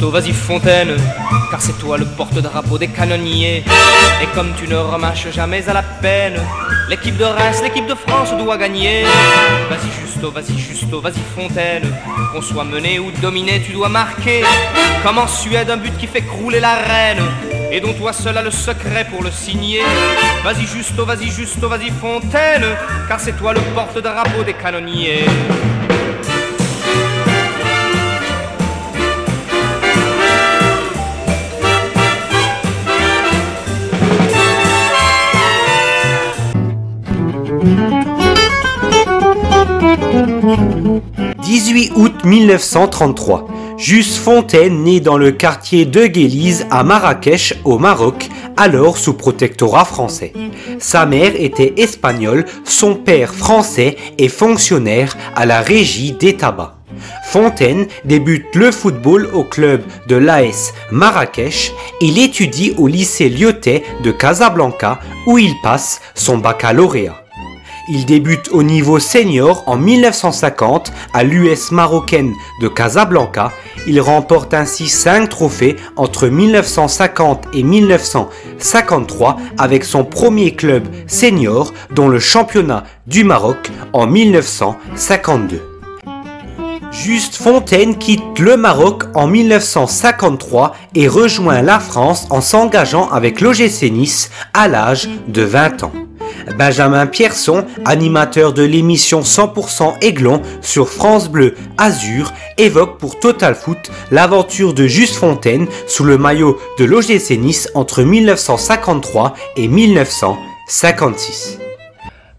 Justo, vas-y Fontaine, car c'est toi le porte-drapeau des canonniers. Et comme tu ne remâches jamais à la peine, l'équipe de Reims, l'équipe de France doit gagner. Vas-y Justo, vas-y Fontaine, qu'on soit mené ou dominé, tu dois marquer. Comme en Suède, un but qui fait crouler la reine, et dont toi seul as le secret pour le signer. Vas-y Justo, vas-y Fontaine, car c'est toi le porte-drapeau des canonniers. « 18 août 1933. Juste Fontaine naît dans le quartier de Guélise à Marrakech au Maroc, alors sous protectorat français. Sa mère était espagnole, son père français et fonctionnaire à la régie des tabacs. Fontaine débute le football au club de l'AS Marrakech. Il étudie au lycée Lyotais de Casablanca où il passe son baccalauréat. Il débute au niveau senior en 1950 à l'US marocaine de Casablanca. Il remporte ainsi 5 trophées entre 1950 et 1953 avec son premier club senior, dont le championnat du Maroc en 1952. Juste Fontaine quitte le Maroc en 1953 et rejoint la France en s'engageant avec l'OGC Nice à l'âge de 20 ans. Benjamin Pierson, animateur de l'émission 100% Aiglon sur France Bleu Azur, évoque pour Total Foot l'aventure de Juste Fontaine sous le maillot de l'OGC Nice entre 1953 et 1956.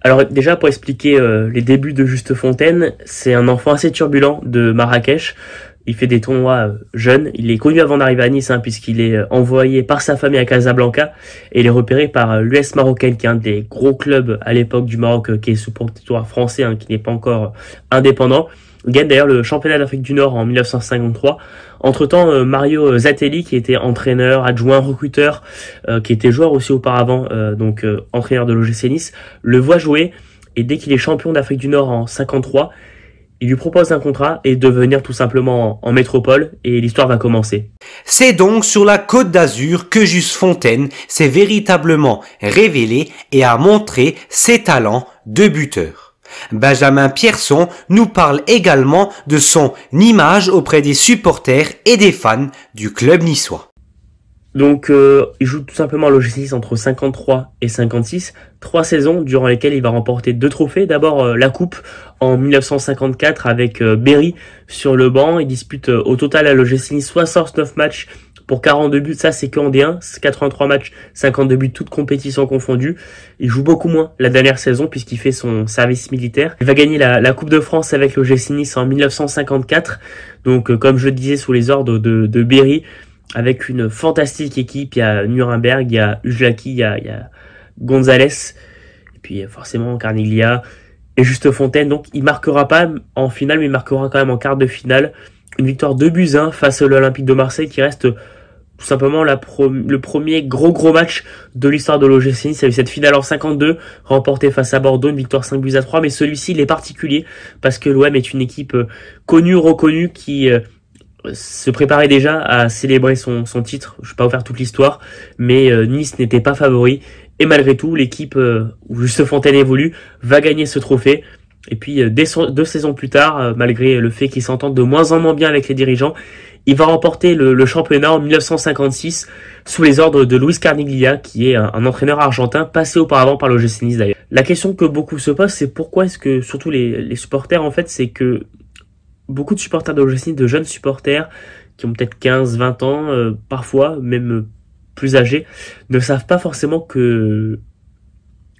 Alors déjà, pour expliquer les débuts de Juste Fontaine, c'est un enfant assez turbulent de Marrakech. Il fait des tournois jeunes. Il est connu avant d'arriver à Nice, puisqu'il est envoyé par sa famille à Casablanca et il est repéré par l'US marocaine, qui est un des gros clubs à l'époque du Maroc, qui est sous protectorat français, qui n'est pas encore indépendant. Il gagne d'ailleurs le championnat d'Afrique du Nord en 1953. Entre-temps, Mario Zatelli, qui était entraîneur, adjoint, recruteur, qui était joueur aussi auparavant, entraîneur de l'OGC Nice, le voit jouer, et dès qu'il est champion d'Afrique du Nord en 53, il lui propose un contrat et de venir tout simplement en métropole, et l'histoire va commencer. C'est donc sur la Côte d'Azur que Juste Fontaine s'est véritablement révélé et a montré ses talents de buteur. Benjamin Pierson nous parle également de son image auprès des supporters et des fans du club niçois. Donc, il joue tout simplement à l'OGC Nice entre 53 et 56, 3 saisons durant lesquelles il va remporter 2 trophées. D'abord, la coupe en 1954 avec Berry sur le banc. Il dispute au total à l'OGC Nice 69 matchs pour 42 buts. Ça, c'est qu'en D1, 83 matchs, 52 buts, toutes compétitions confondues. Il joue beaucoup moins la dernière saison puisqu'il fait son service militaire. Il va gagner la Coupe de France avec l'OGC Nice en 1954. Donc, comme je le disais, sous les ordres de Berry, avec une fantastique équipe. Il y a Nuremberg, il y a Ujlaki, il y a Gonzalez, et puis forcément Carniglia et Juste Fontaine. Donc il marquera pas en finale, mais il marquera quand même en quart de finale une victoire 2-1 face à l'Olympique de Marseille, qui reste tout simplement le premier gros match de l'histoire de l'OGC Nice. Il y a eu cette finale en 52, remportée face à Bordeaux, une victoire 5-3, mais celui-ci il est particulier parce que l'OM est une équipe connue, reconnue, qui se préparait déjà à célébrer son titre. Je ne vais pas vous faire toute l'histoire, mais Nice n'était pas favori, et malgré tout l'équipe où Juste Fontaine évolue va gagner ce trophée. Et puis 2 saisons plus tard, malgré le fait qu'il s'entende de moins en moins bien avec les dirigeants, il va remporter le championnat en 1956 sous les ordres de Luis Carniglia, qui est un entraîneur argentin passé auparavant par l'OGC Nice d'ailleurs. La question que beaucoup se posent, c'est pourquoi est-ce que, surtout les supporters en fait, c'est que beaucoup de supporters de l'OGC Nice, de jeunes supporters qui ont peut-être 15-20 ans, parfois même plus âgés, ne savent pas forcément que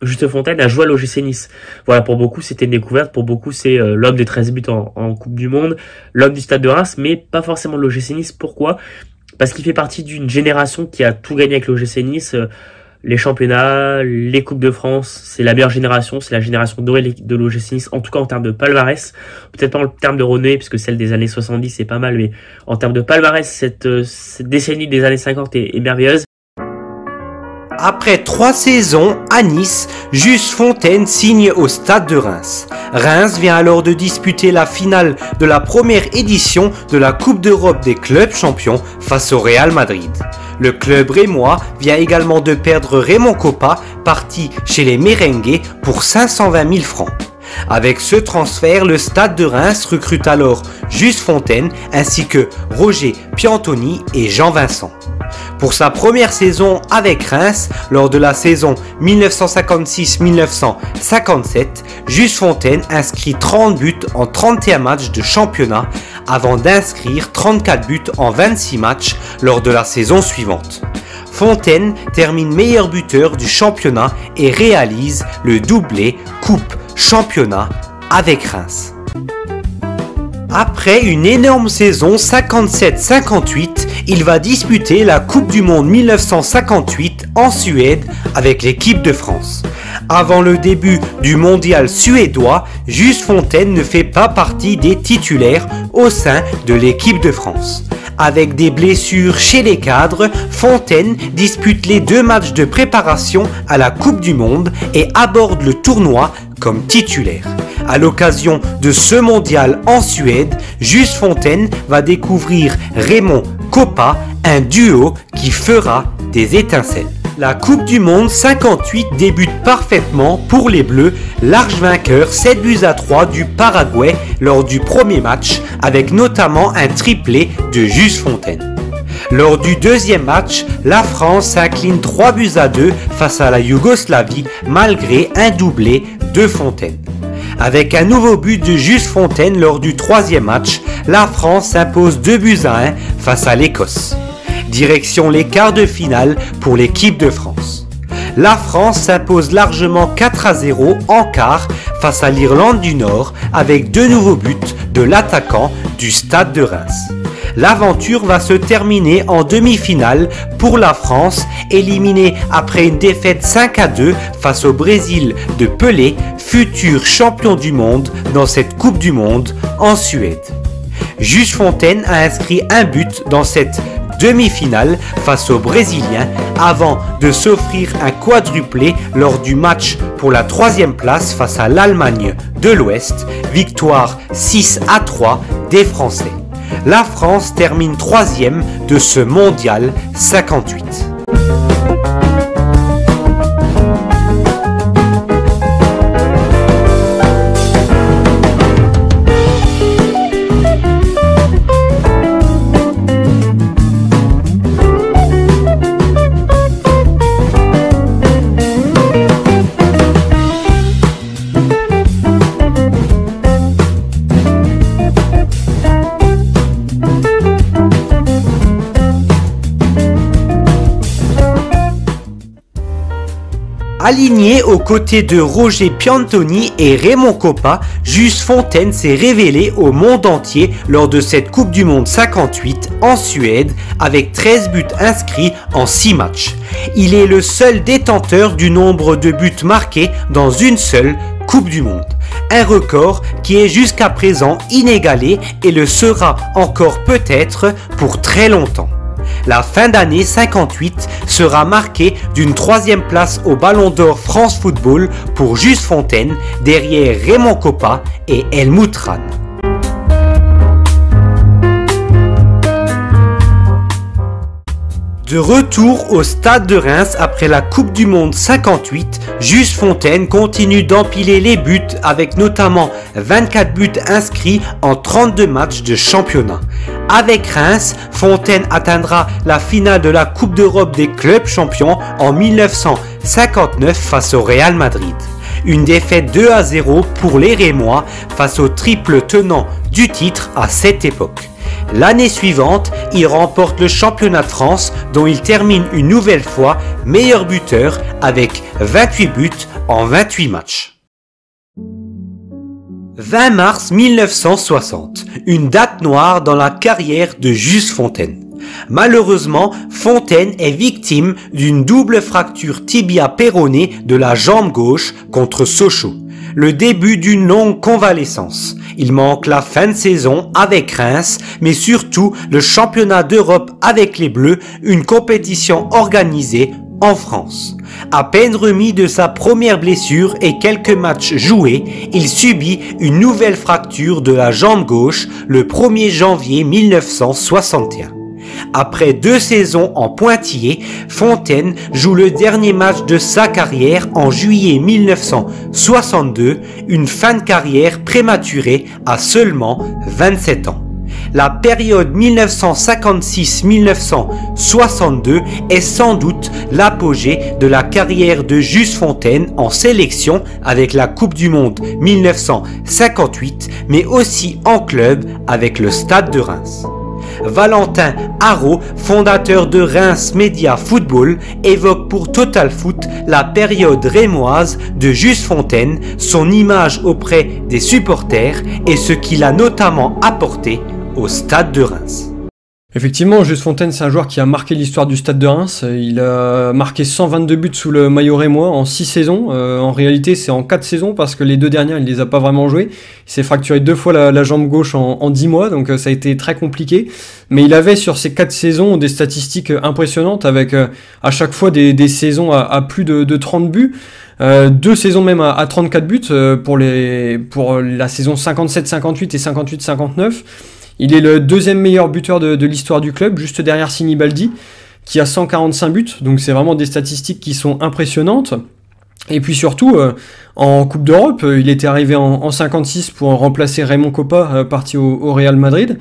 Juste Fontaine a joué à l'OGC Nice. Voilà, pour beaucoup c'était une découverte, pour beaucoup c'est l'homme des 13 buts en Coupe du Monde, l'homme du Stade de Reims, mais pas forcément de l'OGC Nice. Pourquoi ? Parce qu'il fait partie d'une génération qui a tout gagné avec l'OGC Nice. Les championnats, les Coupes de France, c'est la meilleure génération, c'est la génération dorée de l'OGC Nice, en tout cas en termes de palmarès, peut-être pas en termes de renommée, puisque celle des années 70 c'est pas mal, mais en termes de palmarès, cette décennie des années 50 est merveilleuse. Après 3 saisons à Nice, Just Fontaine signe au Stade de Reims. Reims vient alors de disputer la finale de la première édition de la Coupe d'Europe des clubs champions face au Real Madrid. Le club rémois vient également de perdre Raymond Kopa, parti chez les Merengues pour 520 000 francs. Avec ce transfert, le Stade de Reims recrute alors Just Fontaine ainsi que Roger Piantoni et Jean Vincent. Pour sa première saison avec Reims, lors de la saison 1956-1957, Just Fontaine inscrit 30 buts en 31 matchs de championnat avant d'inscrire 34 buts en 26 matchs lors de la saison suivante. Fontaine termine meilleur buteur du championnat et réalise le doublé Coupe-Championnat avec Reims. Après une énorme saison 57-58, il va disputer la Coupe du Monde 1958 en Suède avec l'équipe de France. Avant le début du mondial suédois, Just Fontaine ne fait pas partie des titulaires au sein de l'équipe de France. Avec des blessures chez les cadres, Fontaine dispute les 2 matchs de préparation à la Coupe du Monde et aborde le tournoi comme titulaire. À l'occasion de ce mondial en Suède, Just Fontaine va découvrir Raymond Kopa, un duo qui fera des étincelles. La Coupe du Monde 58 débute parfaitement pour les Bleus, large vainqueur 7-3 du Paraguay lors du premier match, avec notamment un triplé de Just Fontaine. Lors du deuxième match, la France s'incline 3-2 face à la Yougoslavie malgré un doublé de Fontaine. Avec un nouveau but de Just Fontaine lors du troisième match, la France s'impose 2-1 face à l'Écosse. Direction les quarts de finale pour l'équipe de France. La France s'impose largement 4-0 en quart face à l'Irlande du Nord avec 2 nouveaux buts de l'attaquant du Stade de Reims. L'aventure va se terminer en demi-finale pour la France, éliminée après une défaite 5-2 face au Brésil de Pelé, futur champion du monde dans cette Coupe du Monde en Suède. Just Fontaine a inscrit un but dans cette demi-finale face aux Brésiliens avant de s'offrir un quadruplé lors du match pour la 3e place face à l'Allemagne de l'Ouest, victoire 6-3 des Français. La France termine 3e de ce mondial 58. Aligné aux côtés de Roger Piantoni et Raymond Kopa, Just Fontaine s'est révélé au monde entier lors de cette Coupe du Monde 58 en Suède avec 13 buts inscrits en 6 matchs. Il est le seul détenteur du nombre de buts marqués dans une seule Coupe du Monde. Un record qui est jusqu'à présent inégalé et le sera encore peut-être pour très longtemps. La fin d'année 58 sera marquée d'une 3e place au Ballon d'Or France Football pour Just Fontaine, derrière Raymond Kopa et Helmut Rahn. De retour au Stade de Reims après la Coupe du Monde 58, Just Fontaine continue d'empiler les buts avec notamment 24 buts inscrits en 32 matchs de championnat. Avec Reims, Fontaine atteindra la finale de la Coupe d'Europe des clubs champions en 1959 face au Real Madrid. Une défaite 2-0 pour les Rémois face au triple tenant du titre à cette époque. L'année suivante, il remporte le championnat de France dont il termine une nouvelle fois meilleur buteur avec 28 buts en 28 matchs. 20 mars 1960, une date noire dans la carrière de Just Fontaine. Malheureusement, Fontaine est victime d'une double fracture tibia-péronée de la jambe gauche contre Sochaux. Le début d'une longue convalescence. Il manque la fin de saison avec Reims, mais surtout le championnat d'Europe avec les Bleus, une compétition organisée en France. À peine remis de sa première blessure et quelques matchs joués, il subit une nouvelle fracture de la jambe gauche le 1er janvier 1961. Après 2 saisons en pointillé, Fontaine joue le dernier match de sa carrière en juillet 1962, une fin de carrière prématurée à seulement 27 ans. La période 1956-1962 est sans doute l'apogée de la carrière de Just Fontaine en sélection avec la Coupe du Monde 1958, mais aussi en club avec le Stade de Reims. Valentin Haro, fondateur de Reims Média Football, évoque pour Total Foot la période rémoise de Just Fontaine, son image auprès des supporters et ce qu'il a notamment apporté au Stade de Reims. Effectivement, Just Fontaine, c'est un joueur qui a marqué l'histoire du Stade de Reims. Il a marqué 122 buts sous le maillot rémois en 6 saisons. En réalité, c'est en 4 saisons parce que les 2 dernières, il les a pas vraiment jouées. Il s'est fracturé 2 fois la jambe gauche en 10 mois, donc ça a été très compliqué. Mais il avait sur ces 4 saisons des statistiques impressionnantes avec à chaque fois des saisons à plus de 30 buts. 2 saisons même à 34 buts pour la saison 57-58 et 58-59. Il est le 2e meilleur buteur de l'histoire du club, juste derrière Sinibaldi, qui a 145 buts. Donc c'est vraiment des statistiques qui sont impressionnantes. Et puis surtout, en Coupe d'Europe, il était arrivé en 56 pour remplacer Raymond Kopa, parti au Real Madrid.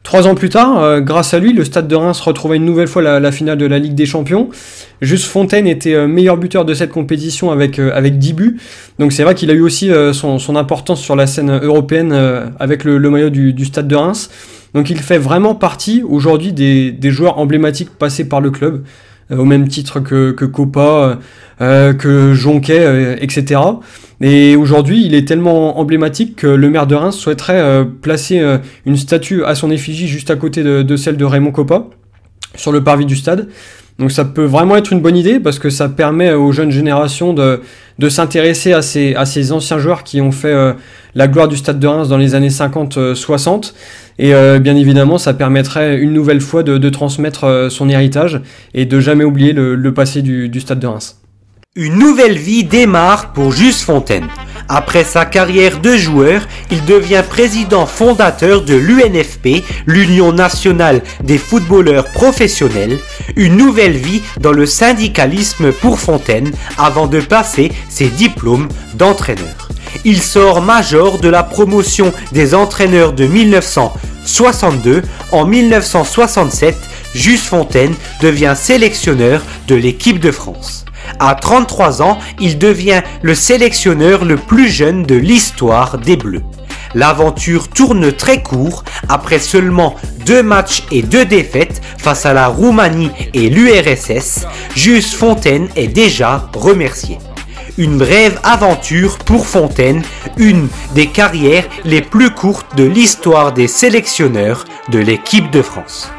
3 ans plus tard, grâce à lui, le Stade de Reims retrouvait une nouvelle fois la finale de la Ligue des Champions. Just Fontaine était meilleur buteur de cette compétition avec 10 buts. Donc c'est vrai qu'il a eu aussi son importance sur la scène européenne avec le maillot du Stade de Reims. Donc il fait vraiment partie aujourd'hui des joueurs emblématiques passés par le club, au même titre que Kopa, que Jonquet, etc. Et aujourd'hui, il est tellement emblématique que le maire de Reims souhaiterait placer une statue à son effigie juste à côté de celle de Raymond Kopa, sur le parvis du stade. Donc ça peut vraiment être une bonne idée parce que ça permet aux jeunes générations de s'intéresser à ces anciens joueurs qui ont fait la gloire du Stade de Reims dans les années 50-60. Et bien évidemment, ça permettrait une nouvelle fois de transmettre son héritage et de jamais oublier le passé du Stade de Reims. Une nouvelle vie démarre pour Just Fontaine. Après sa carrière de joueur, il devient président fondateur de l'UNFP, l'Union nationale des footballeurs professionnels. Une nouvelle vie dans le syndicalisme pour Fontaine avant de passer ses diplômes d'entraîneur. Il sort major de la promotion des entraîneurs de 1962. En 1967, Just Fontaine devient sélectionneur de l'équipe de France. À 33 ans, il devient le sélectionneur le plus jeune de l'histoire des Bleus. L'aventure tourne très court. Après seulement 2 matchs et 2 défaites face à la Roumanie et l'URSS, Just Fontaine est déjà remercié. Une brève aventure pour Fontaine, une des carrières les plus courtes de l'histoire des sélectionneurs de l'équipe de France.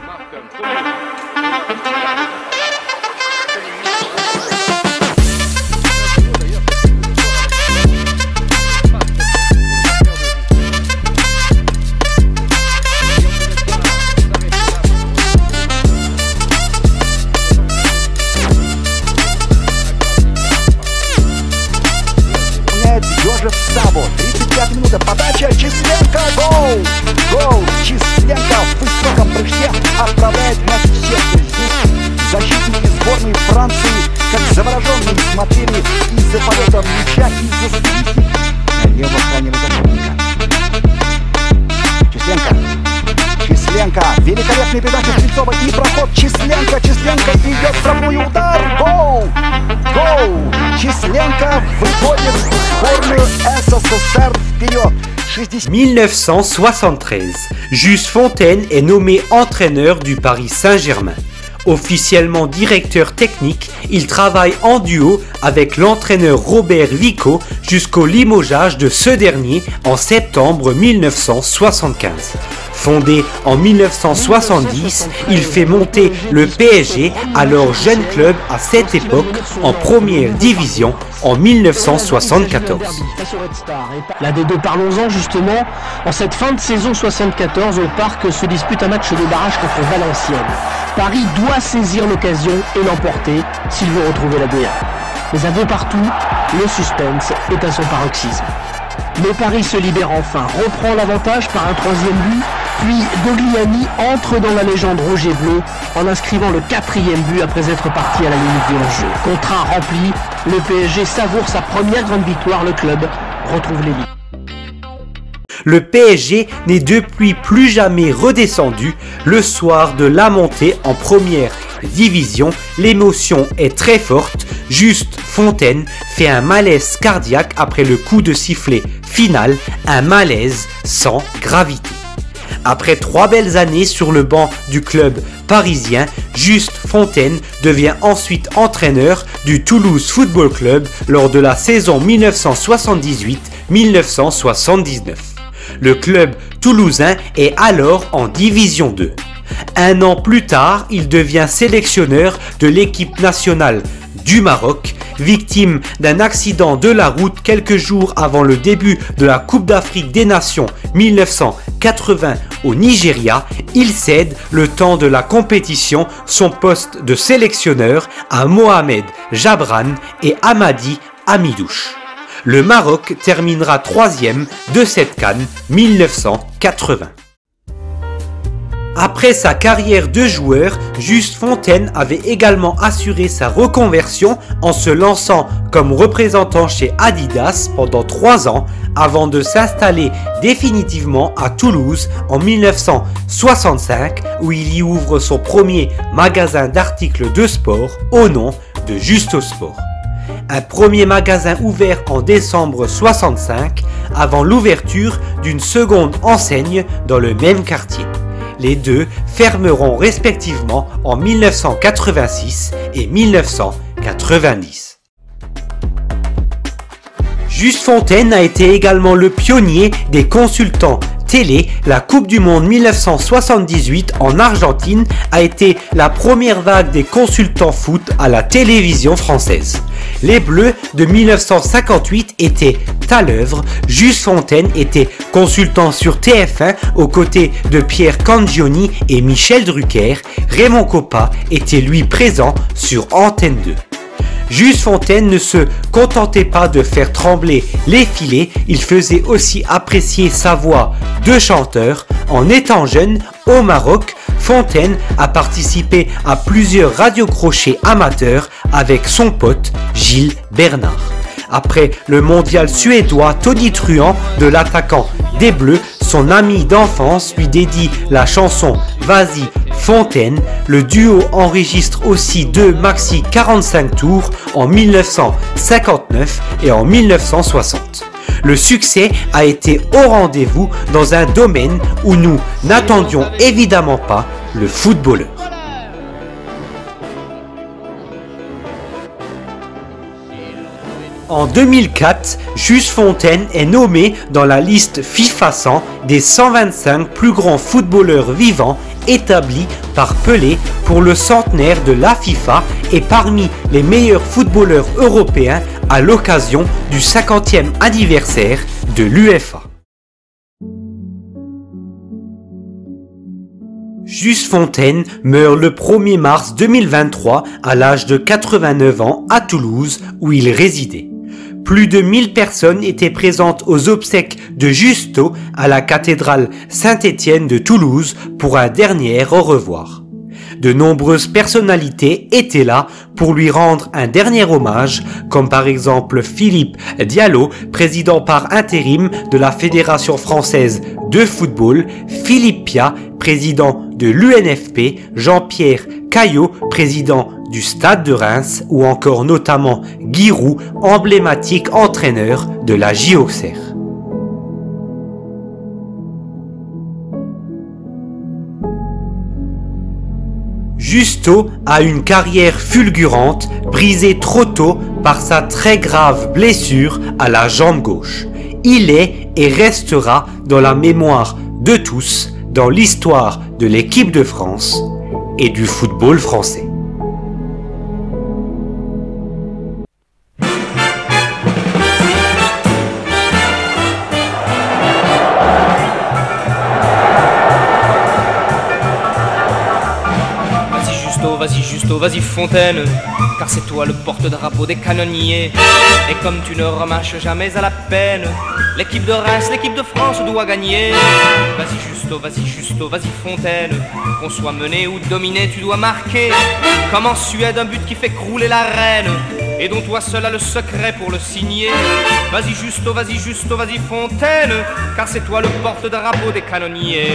Подача, Численко, гол! Гол! Численко в высоком прыжке отправляет мяч в сетку. Здесь защитники сборной Франции, как завороженные, смотрели из-за полета мяча, из-за спины. Налево крайнего защитника. Численко. Численко. Великолепная передача Стрельцова и проход Численко. Численко идет в штрафной удар. Гол! Гол! Численко выходит в сборную СССР вперед. 1973, Just Fontaine est nommé entraîneur du Paris Saint-Germain. Officiellement directeur technique, il travaille en duo avec l'entraîneur Robert Vico jusqu'au limogeage de ce dernier en septembre 1975. Fondé en 1970, il fait monter le PSG, alors jeune club à cette époque, en première division en 1974. La D2, parlons-en justement. En cette fin de saison 74, au Parc se dispute un match de barrage contre Valenciennes. Paris doit saisir l'occasion et l'emporter s'il veut retrouver la D1. Mais un peu partout, le suspense est à son paroxysme. Mais Paris se libère enfin, reprend l'avantage par un troisième but, puis Dogliani entre dans la légende rouge et bleu en inscrivant le 4e but après être parti à la limite du hors-jeu. Contrat rempli, le PSG savoure sa première grande victoire, le club retrouve l'élite. Le PSG n'est depuis plus jamais redescendu. Le soir de la montée en première division, l'émotion est très forte. Juste Fontaine fait un malaise cardiaque après le coup de sifflet final, un malaise sans gravité. Après 3 belles années sur le banc du club parisien, Juste Fontaine devient ensuite entraîneur du Toulouse Football Club lors de la saison 1978-1979. Le club toulousain est alors en Division 2. Un an plus tard, il devient sélectionneur de l'équipe nationale du Maroc. Victime d'un accident de la route quelques jours avant le début de la Coupe d'Afrique des Nations 1980 au Nigeria, il cède le temps de la compétition son poste de sélectionneur à Mohamed Jabran et Hamadi Hamidouche. Le Maroc terminera 3e de cette CAN 1980. Après sa carrière de joueur, Juste Fontaine avait également assuré sa reconversion en se lançant comme représentant chez Adidas pendant 3 ans avant de s'installer définitivement à Toulouse en 1965 où il y ouvre son premier magasin d'articles de sport au nom de Justo Sport. Un premier magasin ouvert en décembre 65 avant l'ouverture d'une seconde enseigne dans le même quartier. Les deux fermeront respectivement en 1986 et 1990. Juste Fontaine a été également le pionnier des consultants télé. La Coupe du Monde 1978 en Argentine a été la première vague des consultants foot à la télévision française. Les Bleus de 1958 étaient à l'œuvre. Juste Fontaine était consultant sur TF1 aux côtés de Pierre Cangioni et Michel Drucker. Raymond Coppa était lui présent sur Antenne 2. Juste Fontaine ne se contentait pas de faire trembler les filets, il faisait aussi apprécier sa voix de chanteur. En étant jeune, au Maroc, Fontaine a participé à plusieurs radiocrochets amateurs avec son pote Gilles Bernard. Après le mondial suédois, Tony Truant, de l'attaquant des Bleus, son ami d'enfance lui dédie la chanson Vas-y Fontaine. Le duo enregistre aussi 2 maxi 45 tours en 1959 et en 1960. Le succès a été au rendez-vous dans un domaine où nous n'attendions évidemment pas le footballeur. En 2004, Juste Fontaine est nommé dans la liste FIFA 100 des 125 plus grands footballeurs vivants établis par Pelé pour le centenaire de la FIFA et parmi les meilleurs footballeurs européens à l'occasion du 50e anniversaire de l'UEFA. Juste Fontaine meurt le 1er mars 2023 à l'âge de 89 ans à Toulouse où il résidait. Plus de 1000 personnes étaient présentes aux obsèques de Justo à la cathédrale Saint-Étienne de Toulouse pour un dernier au revoir. De nombreuses personnalités étaient là pour lui rendre un dernier hommage, comme par exemple Philippe Diallo, président par intérim de la Fédération française de football, Philippe Piat, président de l'UNFP, Jean-Pierre Caillot, président du Stade de Reims, ou encore notamment Guy Roux, emblématique entraîneur de la JOCR. Justo a une carrière fulgurante, brisée trop tôt par sa très grave blessure à la jambe gauche. Il est et restera dans la mémoire de tous dans l'histoire de l'équipe de France et du football français. Vas-y Justo, vas-y Fontaine, car c'est toi le porte-drapeau des canonniers. Et comme tu ne remâches jamais à la peine, l'équipe de Reims, l'équipe de France doit gagner. Vas-y Justo, vas-y Fontaine, qu'on soit mené ou dominé, tu dois marquer. Comme en Suède, un but qui fait crouler la reine, et dont toi seul as le secret pour le signer. Vas-y Justo, vas-y Fontaine, car c'est toi le porte-drapeau des canonniers.